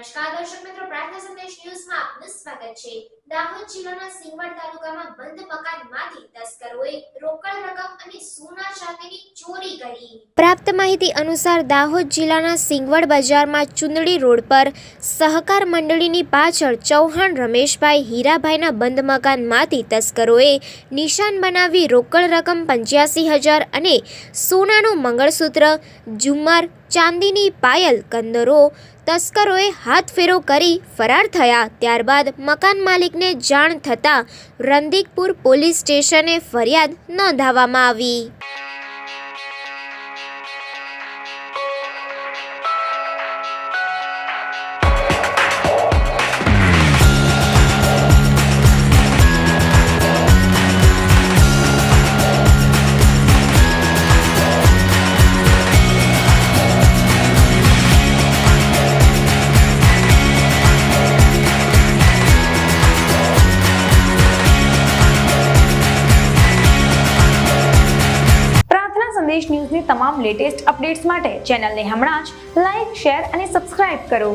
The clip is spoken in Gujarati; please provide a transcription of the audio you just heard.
નમસ્કાર દર્શક મિત્રો, પ્રાર્થના સંદેશ ન્યૂઝમાં આપનું સ્વાગત છે। દાહોદ જિલ્લાના સિંગવડ તાલુકામાં બંધ મકાનમાંથી તસ્કરોએ રોકડ રકમ અને સોના ચાંદીની ચોરી કરી। પ્રાપ્ત માહિતી અનુસાર દાહોદ જિલ્લાના સિંગવડ બજારમાં ચુંદડી રોડ પર સહકાર મંડળીની પાછળ ચૌહાણ રમેશભાઈ હીરાભાઈના બંધ મકાનમાંથી તસ્કરોએ નિશાન બનાવી રોકડ રકમ 85,000 અને સોનાનું મંગળસૂત્ર, ઝુમ્મર, ચાંદીની પાયલ, કંદરો તસ્કરોએ હાથફેરો કરી ફરાર થયા। ત્યારબાદ મકાન માલિકને જાણ થતાં રંદીકપુર પોલીસ સ્ટેશને ફરિયાદ નોંધાવવામાં આવી। સંદેશ ન્યૂઝની તમામ લેટેસ્ટ અપડેટ્સ માટે ચેનલને હમણાં જ લાઇક, શેર અને સબસ્ક્રાઇબ કરો।